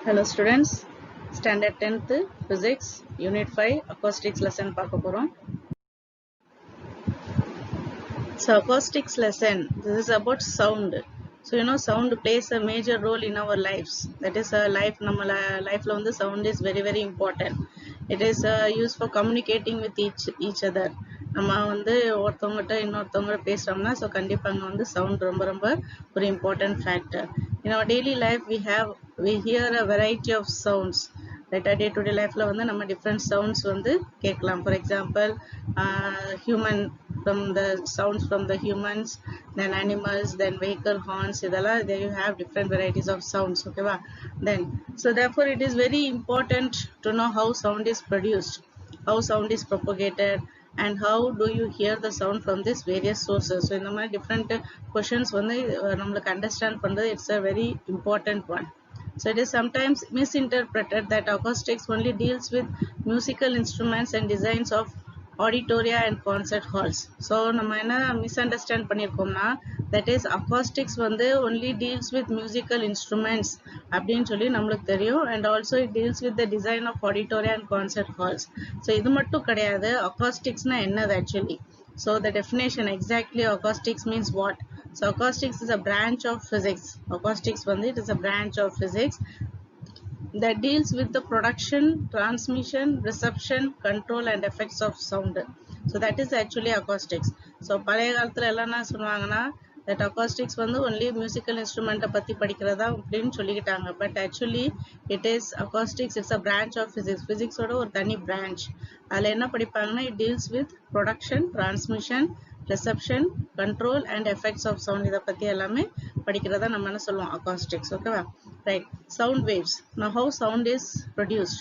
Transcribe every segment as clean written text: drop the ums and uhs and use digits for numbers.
Hello students, standard 10th physics unit 5 acoustics lesson பார்க்க போறோம். So acoustics lesson, this is about sound. So you know sound plays a major role in our lives. That is a life நம்ம lifeல வந்து sound is very important. It is used for communicating with each other. நம்ம வந்து ஒருத்தவங்ககிட்ட இன்னொருத்தவங்க பேசுறோம்னா so கண்டிப்பா அங்க வந்து sound ரொம்ப ஒரு important factor. In our daily life we hear a variety of sounds. Right, day to day life ல வந்து நம்ம different sounds வந்து கேட்கலாம். For example, human from the sounds from the humans, then animals, then vehicle horns, இதெல்லாம் there you have different varieties of sounds. Okay வா? Then so therefore it is very important to know how sound is produced, how sound is propagated, and how do you hear the sound from these various sources. So இந்த மாதிரி different questions வந்து நம்மளுக்கு understand பண்றது it's a very important one. So it is sometimes misinterpreted that acoustics only deals with musical instruments and designs of auditoria and concert halls. So நம்ம என்ன misunderstand பண்ணிருக்கோம்னா that is acoustics வந்து only deals with musical instruments அப்படின்னு சொல்லி நம்மளுக்கு தெரியும், and also it deals with the design of auditoria and concert halls. So இது மட்டும் கிடையாது. acousticsனா என்னது actually? So the definition exactly acoustics means what? So acoustics is a branch of physics. Acoustics வந்து it is a branch of physics that deals with the production, transmission, reception, control and effects of sound. So that is actually acoustics. So பழைய காலத்துல எல்லாம் என்ன சொல்லுவாங்கன்னா that acoustics வந்து only musical instrument பத்தி படிக்கிறதா அப்படின்னு சொல்லிக்கிட்டாங்க. But actually it is acoustics, it's a branch of physics. Physics ஓட ஒரு தனி branch. அதுல என்ன படிப்பாங்கன்னா it deals with production, transmission, reception, control and effects of sound. இத பத்தி எல்லாமே படிக்கிறதா நம்ம என்ன சொல்லுவோம் acoustics. ஓகேவா? Right. Sound waves. Now how sound is produced?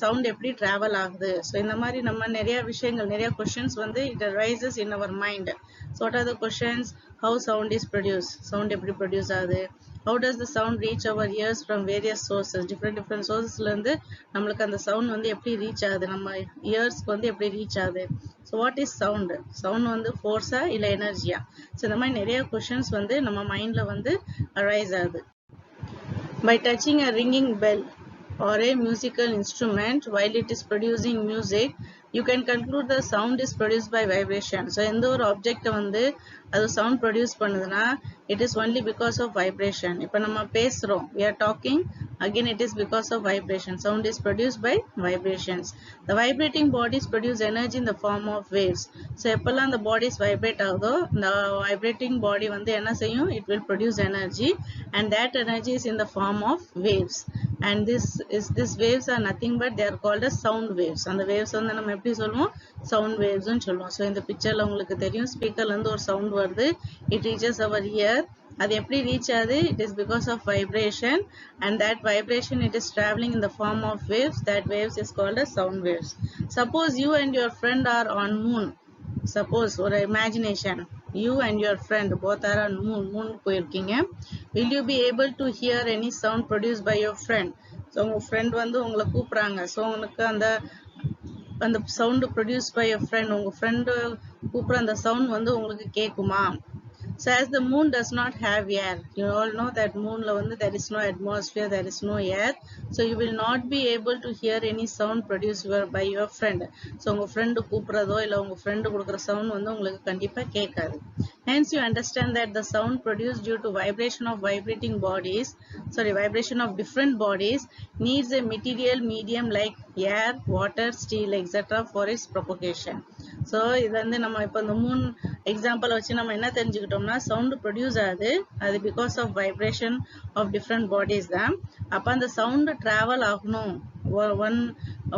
Sound எப்படி travel ஆகுது? So இந்த மாதிரி நம்ம நிறைய விஷயங்கள், நிறைய questions வந்து it arises in our mind. So what are the questions? How sound is produced? Sound எப்படி produce ஆகுது? How does the sound reach our ears from various sources? Different sourcesல இருந்து நம்மளுக்கு அந்த sound வந்து எப்படி reach ஆகுது? நம்ம earsக்கு வந்து எப்படி reach ஆகுது? So what is sound? Sound வந்து force ஆ இல்ல எனர்ஜியா? So இந்த மாதிரி நிறைய questions வந்து நம்ம mindல வந்து arise ஆகுது. By touching a ringing bell or a musical instrument while it is producing music, you can conclude the sound is produced by vibration. So எந்த ஒரு object வந்து அது sound produce பண்ணுதுன்னா it is only because of vibration. இப்போ நம்ம பேசுறோம், we are talking, again it is because of vibration. Sound is produced by vibrations. The vibrating bodies produce energy in the form of waves. So எப்பெல்லாம் அந்த bodies vibrate ஆகுதோ the vibrating body வந்து என்ன செய்யும்? It will produce energy, and that energy is in the form of waves. And these waves are nothing but they are called as sound waves. அந்த waves வந்து நம்ம எப்படி சொல்லுவோம்? Sound waves னு சொல்லுவோம். So இந்த pictureல உங்களுக்கு தெரியும், ஸ்பீக்கர்ல இருந்து ஒரு sound வருது, it reaches our ear. அது எப்படி reach ஆகுது? It is because of vibration, and that vibration it is traveling in the form of waves. That waves is called as sound waves. Suppose you and your friend are on moon. Suppose ஒரு imagination, you and your friend both are on moon போயிருக்கீங்க. Will you be able to hear any sound produced by your friend? So உங்க friend வந்து உங்களை கூப்பிடுறாங்க. So உங்களுக்கு அந்த sound produced by your friend, உங்க friend கூப்பிடுற அந்த sound வந்து உங்களுக்கு கேக்குமா? So as the moon does not have air, you all know that moonல வந்து there is no atmosphere, there is no air, so you will not be able to hear any sound produced by your friend. So உங்க friend கூப்பிடுறதோ இல்ல உங்க friend கொடுக்கிற sound வந்து உங்களுக்கு கண்டிப்பா கேட்காது. Hence you understand that the sound produced due to vibration of different bodies needs a material medium like air, water, steel, etc. for its propagation. So இது வந்து நம்ம இப்ப இந்த மூன் எக்ஸாம்பிள் வச்சு நம்ம என்ன தெரிஞ்சுக்கிட்டோம்னா sound produce ஆகுது, அது because of vibration of different bodies தான். அப்ப அந்த sound travel ஆகணும்,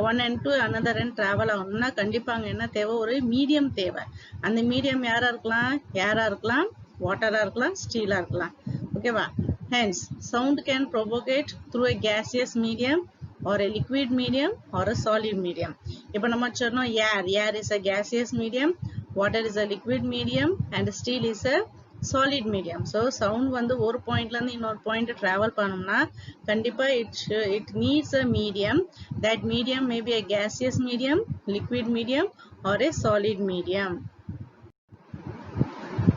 one end to another end travel ஆகணும்னா கண்டிப்பா அங்க என்ன தேவை? ஒரு மீடியம் தேவை. அந்த மீடியம் யாரா இருக்கலாம்? ஏரா இருக்கலாம், வாட்டரா இருக்கலாம், ஸ்டீலா இருக்கலாம். ஓகேவா? Hence sound can propagate through a gaseous medium or a liquid medium or a solid medium. இப்போ நம்ம சொன்னோம் air is a gaseous medium, water is a liquid medium and steel is a solid medium. So sound வந்து ஒரு பாயிண்ட்ல இருந்து இன்னொரு point travel பண்ணனும்னா கண்டிப்பா it needs a medium. That medium may be a gaseous medium, liquid medium or a solid medium.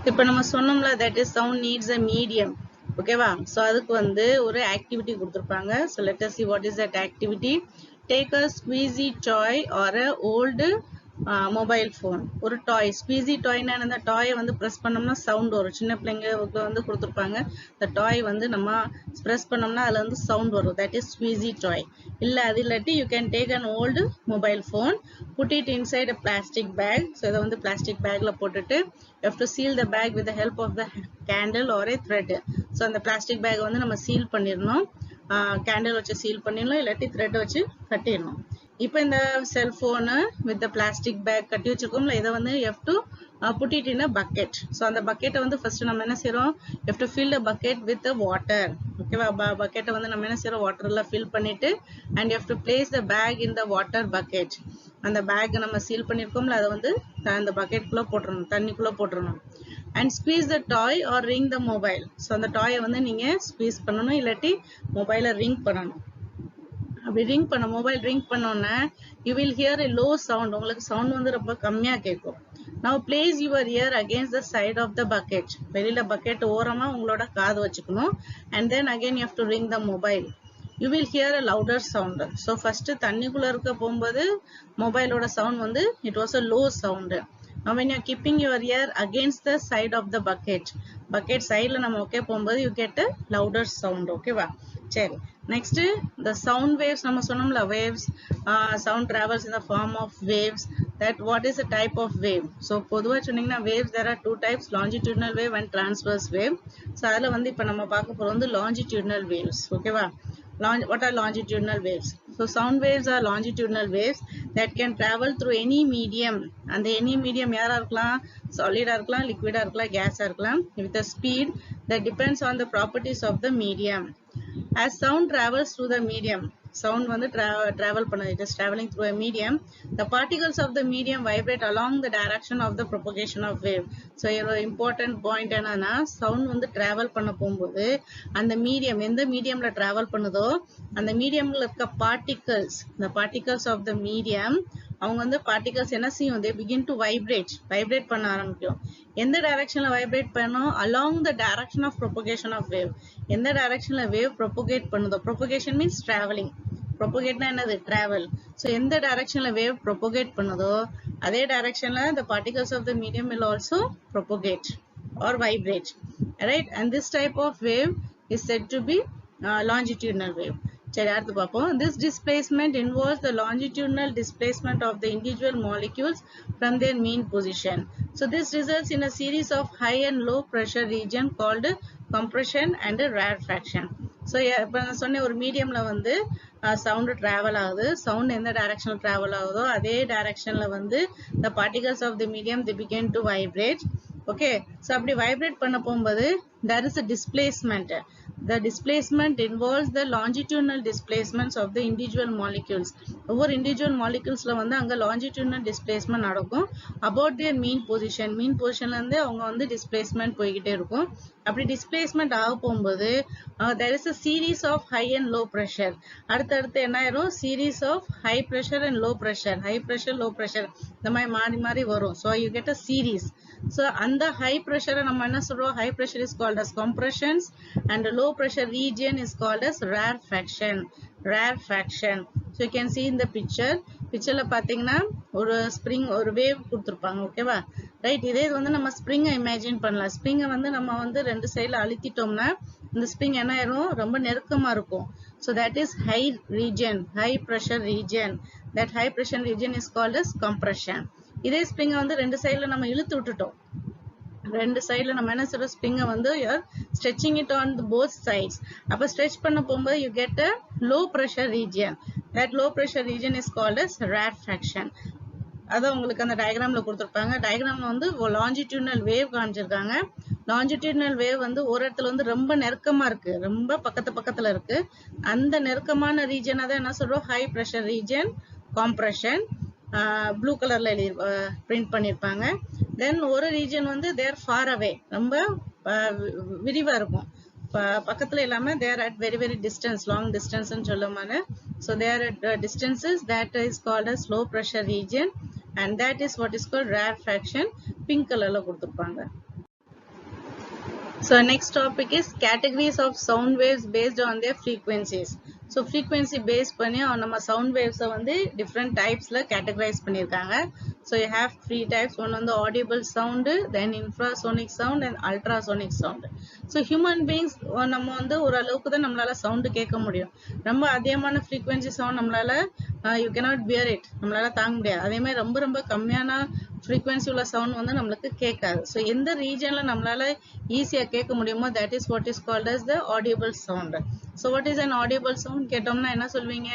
இப்போ நம்ம சொன்னோம்ல that is sound needs a medium. ஓகேவா? ஸோ அதுக்கு வந்து ஒரு ஆக்டிவிட்டி கொடுத்துருப்பாங்க. So let us see what is that activity. Take a squeezy toy or a old mobile phone. ஒரு டாய், squeezy டாய்னா அந்த டாயை வந்து ப்ரெஸ் பண்ணோம்னா சவுண்ட் வரும். சின்ன பிள்ளைங்களுக்கு வந்து கொடுத்துருப்பாங்க. இந்த டாய் வந்து நம்ம ப்ரெஸ் பண்ணோம்னா அதில் வந்து சவுண்ட் வரும். That is squeezy toy. இல்லை அது இல்லாட்டி you can take an old mobile phone, put it inside a plastic bag. So இதை வந்து பிளாஸ்டிக் பேக்ல போட்டுட்டு you have to seal the bag with the help of the candle or a thread. So அந்த plastic bag வந்து நம்ம seal பண்ணிடணும். Candle வச்சு seal பண்ணிடணும், இல்லாட்டி த்ரெட் வச்சு கட்டிடணும். இப்போ இந்த செல்போனு வித் பிளாஸ்டிக் பேக் கட்டி வச்சிருக்கோம்ல, இதை வந்து you have to put it in a bucket. So அந்த பக்கெட்டை வந்து ஃபர்ஸ்ட் நம்ம என்ன செய்யறோம், you have to fill the bucket with the water. ஓகேவா? பக்கெட்டை வந்து நம்ம என்ன செய்யறோம், வாட்டர்ல ஃபில் பண்ணிட்டு and you have to place the bag in the water bucket. அந்த பேக் நம்ம சீல் பண்ணிருக்கோம்ல, அதை வந்து அந்த பக்கெட்டுக்குள்ள போட்டுறணும், தண்ணிக்குள்ள போட்டுறணும். and squeeze the toy or ring the mobile. So அந்த டாயை வந்து நீங்க ஸ்குவீஸ் பண்ணணும், இல்லாட்டி மொபைலை ரிங் பண்ணணும். அப்படி ரிங் பண்ண மொபைல் ரிங் பண்ணோன்னா you will hear a low sound. உங்களுக்கு சவுண்ட் வந்து ரொம்ப கம்மியாக கேட்கும். Now place your ear against the side of the bucket. வெளியில பக்கெட் ஓரமா உங்களோட காது வச்சுக்கணும். And then again you have to ring the mobile. You will hear a louder sound. So first தண்ணிக்குள்ள இருக்க போகும்போது மொபைலோட சவுண்ட் வந்து it was a low sound. Now when you are keeping your ear against the side of the bucket sideல நம்ம okay போகும்போது you get a louder sound. ஓகேவா? சரி, next the sound waves. நம்ம சொன்னோம்ல waves, sound travels in the form of waves. That what is the type of wave? So பொதுவா சொன்னீங்கன்னா waves there are two types, longitudinal wave and transverse wave. So அதுல வந்து இப்ப நம்ம பார்க்க போறது வந்து longitudinal waves. ஓகேவா? What are longitudinal waves? So sound waves are longitudinal waves that can travel through any medium. And any medium யாரா இருக்கலாம், solid இருக்கலாம், liquid இருக்கலாம், gas இருக்கலாம், with a speed that depends on the properties of the medium. As sound travels through the medium, sound வந்து travel பண்ணுது, it is traveling through a medium. The particles of the medium vibrate along the direction of the propagation of wave. So ஒரு important point என்னன்னா, sound வந்து travel பண்ண போகும்போது அந்த medium எந்த மீடியம்ல travel பண்ணுதோ அந்த மீடியம்ல இருக்க particles, the particles of the medium, அவங்க வந்து particles என்ன செய்யும், they begin to vibrate பண்ண ஆரம்பிக்கும். எந்த டைரக்ஷன்ல வைப்ரேட் பண்ணும், along the direction of propagation of wave. எந்த டைரக்ஷன்ல வேவ் propagate பண்ணுதோ, propagation means traveling, propagateனா என்னது, travel. so எந்த டைரக்ஷன்ல வேவ் propagate பண்ணுதோ அதே டைரக்ஷன்ல the particles of the medium will also propagate or vibrate, right? And this type of wave is said to be longitudinal wave. சரி, அடுத்து பார்ப்போம். This displacement involves the longitudinal displacement of the individual molecules from their mean position. So this results in a series of high and low pressure region called compression and rarefaction. So இப்போ நான் சொன்ன ஒரு மீடியம்ல வந்து sound travel ஆகுது. Sound எந்த டைரக்ஷன்ல travel ஆகுதோ அதே டைரக்ஷன்ல வந்து the particles of the medium they begin to vibrate. Okay, so அப்படி vibrate பண்ண போகும்போது there is a displacement. The displacement involves the longitudinal displacements of the individual molecules. ஒவ்வொரு individual moleculesல வந்து அங்க longitudinal displacement நடக்கும் about their mean position. mean positionல இருந்து அவங்க வந்து displacement போய்கிட்டே இருக்கும். அப்படி displacement ஆக போகும்போது there is a series of high and low pressure. அடுத்தடுத்து என்ன ஆயிரும், series of high pressure and low pressure, high pressure low pressure இந்த மாதிரி மாறி மாறி வரும். So you get a series. So அந்த high pressure நம்ம என்ன சொல்றோம், high pressure is called as compressions and the low pressure region is called as rarefaction. So you can see in the pictureல பாத்தீங்கன்னா ஒரு ஸ்ப்ரிங், ஒரு வேவ் கொடுத்திருப்பாங்க. ஓகேவா? Right, இதே வந்து நம்ம ஸ்ப்ரிங்கை இமேஜின் பண்ணலாம். ஸ்ப்ரிங்கை வந்து நம்ம வந்து ரெண்டு சைடுல அழுத்திட்டோம்னா இந்த ஸ்ப்ரிங் என்ன ஆயிரும், ரொம்ப நெருக்கமா இருக்கும். So that is high region, high pressure region. That high pressure region is called as compression. இதே ஸ்ப்ரிங்கை வந்து ரெண்டு சைடுல நம்ம இழுத்து விட்டுட்டோம், ரெண்டு சைடுல நம்ம என்ன சொல்றோம், ஸ்ப்ரிங்கை வந்து stretching it on both sides. அப்ப stretch பண்ண போகும்போது you get a low pressure region. That low pressure region is called as rarefaction. அத உங்களுக்கு அந்த டயகிராம்ல கொடுத்திருப்பாங்க. டயகிராம்ல வந்து longitudinal wave காமிச்சிருக்காங்க. longitudinal wave வந்து ஒரு இடத்துல வந்து ரொம்ப நெருக்கமா இருக்கு, ரொம்ப பக்கத்துல இருக்கு. அந்த நெருக்கமான ரீஜன் அத என்ன சொல்றோம், high pressure region, compression. Blue கலர்ல பிரிண்ட் பண்ணிருப்பாங்க. தென் ஒரு ரீஜன் வந்து தேர் ஃபார் அவே, ரொம்ப விரிவா இருக்கும், பக்கத்துல இல்லாம there at very very distance, long distance சொல்லுவாங்க. So there at distances that is called as low pressure region and that is what is called rarefaction. Pink கலர்ல கொடுத்துருப்பாங்க. So next topic is categories of sound waves based on their frequencies. So frequency based பண்ணி நம்ம sound waves வந்து different typesல categorize பண்ணிருக்காங்க. So you have three types. One on the audible sound, then infrasonic sound and ultrasonic sound. So human beings நம்ம வந்து ஒரு அளவுக்கு தான் நம்மளால sound கேட்க முடியும். ரொம்ப அதிகமான frequency sound நம்மளால you cannot bear it. நம்மளால தாங்க முடியாது. அதே மாதிரி ரொம்ப ரொம்ப கம்மியான frequency உள்ள sound வந்து நம்மளுக்கு கேட்காது. So எந்த regionல நம்மளால ஈஸியா கேட்க முடியுமோ that is what is called as the audible sound. So what is an audible sound கேட்டோம்னா என்ன சொல்வீங்க?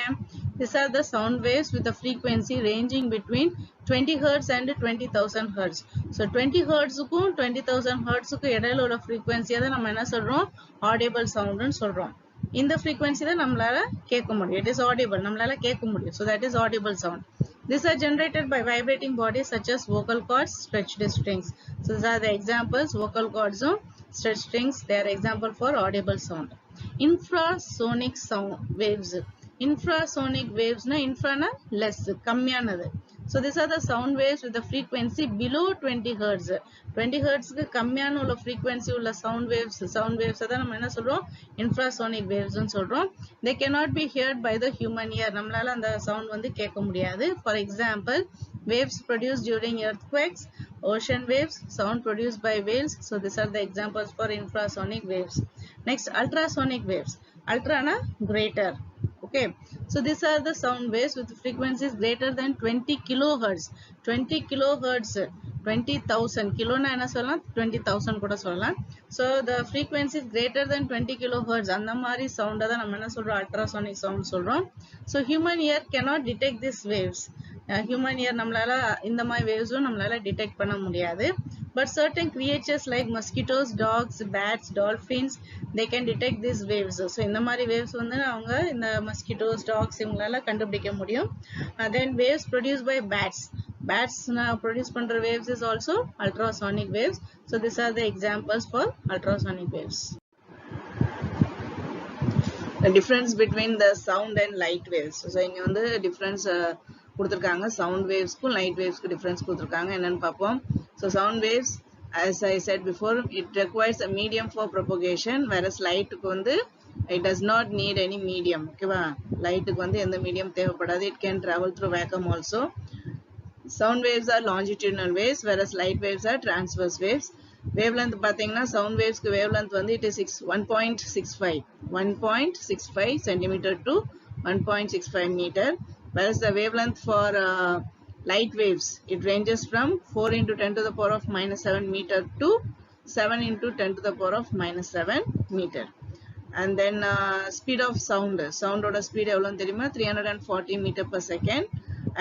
These are the sound waves with a frequency ranging between 20 Hz and 20,000 Hz. So 20 Hz க்கும் 20,000 Hz க்கும் இடையில உள்ள frequency தான் நம்ம என்ன சொல்றோம்? Audible sound ன்னு சொல்றோம். இந்த frequency தான் நம்மளால கேட்க முடியும். It is audible. நம்மளால கேட்க முடியும். So that is audible sound. These are generated by vibrating bodies such as vocal cords, stretched strings. So these are the examples. Vocal cords, stretched strings. They are example for audible sound. Infrasonic sound waves. Infrasonic waves na infra na less, kammiyanadu. So these are the sound waves with the frequency below 20 Hz. 20 Hz க்கு கம்மியான உள்ள frequency உள்ள sound waves அதான் நம்ம என்ன சொல்றோம்? Infrasonic waves ன்னு சொல்றோம். They cannot be heard by the human ear. நம்மளால அந்த sound வந்து கேட்க முடியாது. For example, waves produced during earthquakes, ocean waves, sound produced by whales. So these are the examples for infrasonic waves. Next, ultrasonic waves. Ultra na greater. Okay, so these are the sound waves with frequencies greater than 20 kilohertz. 20 kilohertz, 20,000 kilo na enna sollalam, 20,000 kuda sollalam. So the frequency is greater than 20 kilohertz. அந்த மாதிரி sound தான் நம்ம என்ன சொல்றோம்? Ultrasonic sound சொல்றோம். So human ear cannot detect these waves. Human ear நம்மளால இந்த மாதிரி waves நம்மளால detect பண்ண முடியாது. But certain creatures like mosquitoes, dogs, bats, dolphins, they can detect these waves. So இந்த மாதிரி waves வந்து அவங்க இந்த mosquitoes, dogs இவங்களால கண்டுபிடிக்க முடியும். Then waves produced by bats. Bats produce பண்ற waves is also ultrasonic waves. So these are the examples for ultrasonic waves. The difference between the sound and light waves. So இங்க வந்து difference கொடுத்திருக்காங்க. Sound waves க்கும் light waves க்கு difference கொடுத்திருக்காங்க. என்னன்னு பார்ப்போம். So sound waves, as I said before, it requires a medium for propagation, whereas light க்கு வந்து it does not need any medium. ஓகேவா? light க்கு வந்து எந்த medium தேவைப்படாது. It can travel through vacuum also. Sound waves are longitudinal waves, whereas light waves are transverse waves. Wavelength பாத்தீங்கன்னா sound waves க்கு wavelength வந்து it is 1.65 centimeter to 1.65 meter, whereas the wavelength for light waves, it ranges from 4 into 10 to the power of minus 7 meter to 7 into 10 to the power of minus 7 meter. And then speed of sound oda speed எவ்வளவுன்னு தெரியுமா? 340 meter per second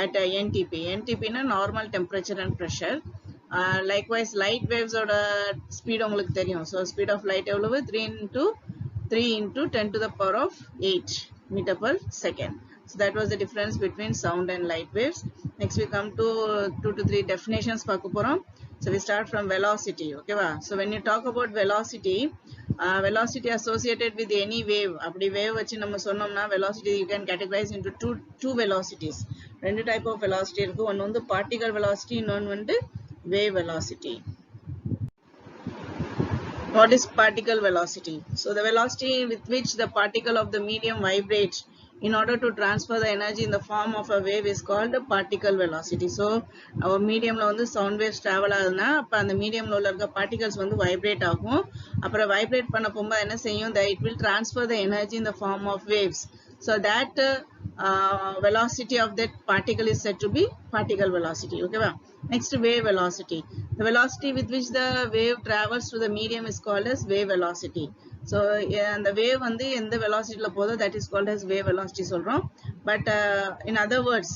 at NTP. NTP na normal temperature and pressure. Likewise light waves oda speed உங்களுக்கு தெரியும். So speed of light எவ்வளவு? 3 into 10 to the power of 8 meter per second. So that was the difference between sound and light waves. Next we come to 2 to 3 definitions பார்க்க போறோம். So we start from velocity. Okay va? So when you talk about velocity, velocity associated with any wave, அப்படி wave வச்சு நம்ம சொன்னோம்னா velocity you can categorize into two velocities. ரெண்டு type of velocity இருக்கு. ஒன்னு வந்து particle velocity, இன்னொன்னு வந்து wave velocity. What is particle velocity? So the velocity with which the particle of the medium vibrates in order to transfer the energy in the form of a wave is called the particle velocity. So our medium la வந்து sound waves travel ஆகுதுனா அப்ப அந்த mediumல உள்ள இருக்க particles வந்து vibrate ஆகும். அப்புறம் vibrate பண்ண போகும்போது என்ன செய்யும்? That it will transfer the energy in the form of waves. So that velocity of that particle is said to be particle velocity. Okay va? Next, wave velocity. The velocity with which the wave travels through the medium is called as wave velocity. So the wave வந்து எந்த velocity ல போதோ that is called as wave velocity சொல்றோம். But in other words,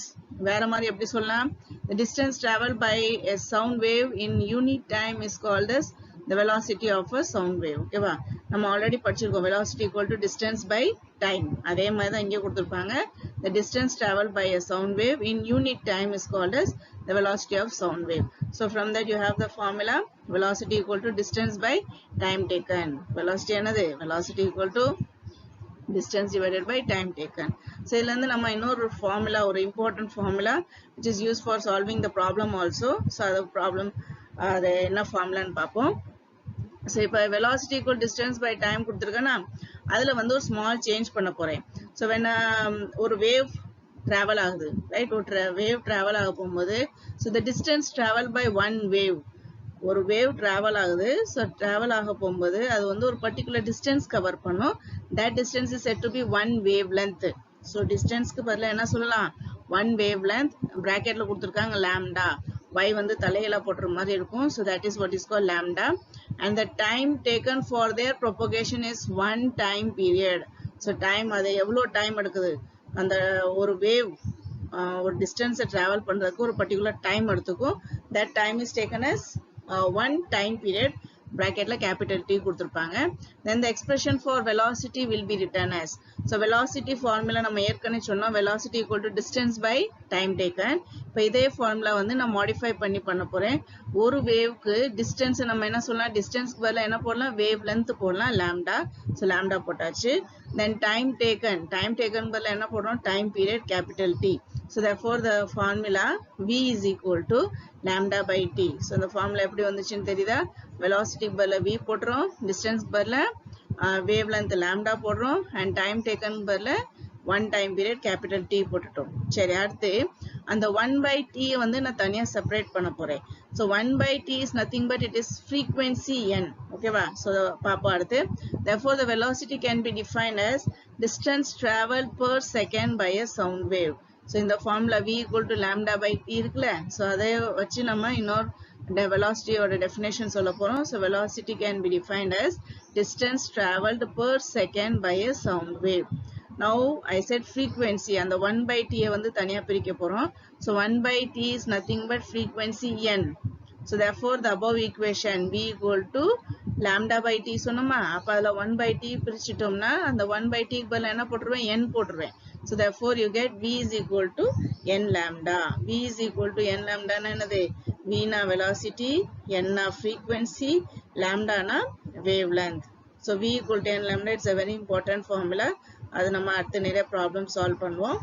வேற மாதிரி எப்படி சொல்லலாம்? The distance traveled by a sound wave in unit time is called as the velocity of a sound wave. Okay va? நம்ம already படிச்சிருக்கோம். Velocity equal to distance by time. அதே மாதிரி தான் இங்கே கொடுத்திருப்பாங்க. The distance traveled by a sound wave in unit time is called as the velocity of sound wave. So from that you have the formula velocity equal to distance by time taken. Velocity என்னது? Velocity equal to distance divided by time taken. So இதுல இருந்து நம்ம இன்னொரு formula, ஒரு important formula which is used for solving the problem also. So the problem அது என்ன formula ன்னு பார்ப்போம். So இப்போ velocity equal distance by time கொடுத்திருக்கேனா அதுல வந்து ஒரு small change பண்ண போறேன். So when ஒரு wave travel ஆகுது, right? ஒரு wave travel ஆக போகும்போது so the distance travel by one wave. ஒரு wave travel ஆகுது, so travel ஆக போகும்போது அது வந்து ஒரு particular distance cover பண்ணும். That distance is said to be one wavelength. So distanceக்கு பதிலா என்ன சொல்லலாம்? One wavelength. Bracketல கொடுத்திருக்காங்க lambda. Y வந்து தலையில போட்டுற மாதிரி இருக்கும். So that is what is called lambda. And the time taken for their propagation is one time period. So time அது எவ்வளோ time எடுக்குது? அந்த ஒரு wave ஒரு distance travel பண்றதுக்கு ஒரு particular time எடுத்துக்கும். That time is taken as one time period. Bracketல capital T கொடுத்திருப்பாங்க. Then the expression for velocity will be written as. So velocity formula நம்ம ஏற்கனவே சொன்னோம். Velocity equal to distance by time taken. இப்போ இதே formula வந்து நான் modify பண்ண போறேன். ஒரு waveக்கு distance நம்ம என்ன சொல்லலாம்? Distanceக்கு பதிலா என்ன போடலாம்? Wave length போடலாம் lambda. So lambda போட்டாச்சு. Then time taken பதிலா என்ன போடுறோம்? Time period capital T. So therefore the formula V is equal to lambda by T. So the formula எப்படி வந்துச்சுன்னு தெரியுதா? Velocity பதிலா V போடுறோம், distance பதிலா wavelength lambda போடுறோம், and time taken பதிலா one time period capital T போட்டுட்டோம். சரி, அடுத்து அந்த 1 by T வந்து நான் தனியா செப்பரேட் பண்ண போறேன். So 1 by T is nothing but it is frequency n. ஓகேவா? So பாப்போம் அடுத்து. Therefore the velocity can be defined as distance traveled per second by a sound wave. So இந்த formula V equal to lambda by T இருக்குல்ல, so அதை வச்சு நம்ம இன்னொரு velocity ஓட definition சொல்ல போறோம். So velocity can be defined as distance traveled per second by a sound wave. Now I said frequency, and the 1 by T வந்து தனியா பிரிக்க போறோம். So 1 by T is nothing but frequency n. So therefore the above equation V equal to lambda by T சொன்னோமா, அப்ப அதுல 1 by T பிரிச்சிட்டோம்னா அந்த 1 by T பதிலா என்ன போட்டுருவேன்? n போட்டுருவேன். So therefore you get V is equal to n lambda. V is equal to n lambda na என்னது? V na velocity, n na frequency, lambda na wavelength. So V equal to n lambda, it's a very important formula. அது நம்ம அடுத்த நிறைய problem solve பண்ணுவோம்.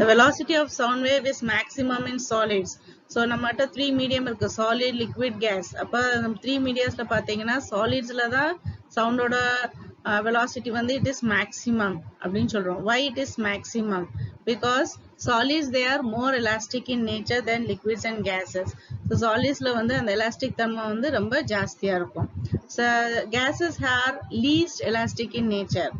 The velocity of sound wave is maximum in solids. So நம்மட்ட 3 medium இருக்கு, solid, liquid, gas. அப்ப 3 mediasல பாத்தீங்கன்னா solidsல தான் soundோட velocity வந்து it is maximum அப்படின்னு சொல்றோம். Why it is maximum? Because solids they are more elastic in nature than liquids and gases. So solidsல வந்து அந்த elastic தன்மை வந்து ரொம்ப ஜாஸ்தியா இருக்கும். So gases are least elastic in nature.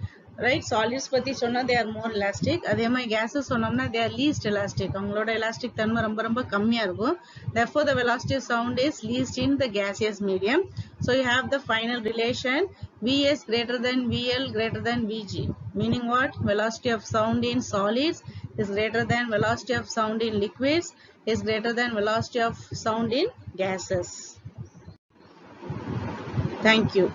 Right? Solids பத்தி சொன்னா they are more elastic. அதே மாதிரி gases சொன்னோம்னா they are least elastic. அவங்களோட elastic தன்மை ரொம்ப கம்மியா இருக்கும். Therefore the velocity of sound is least in the gaseous medium. So you have the final relation Vs greater than Vl greater than Vg. Meaning what? Velocity of sound in solids is greater than velocity of sound in liquids is greater than velocity of sound in gases. Thank you.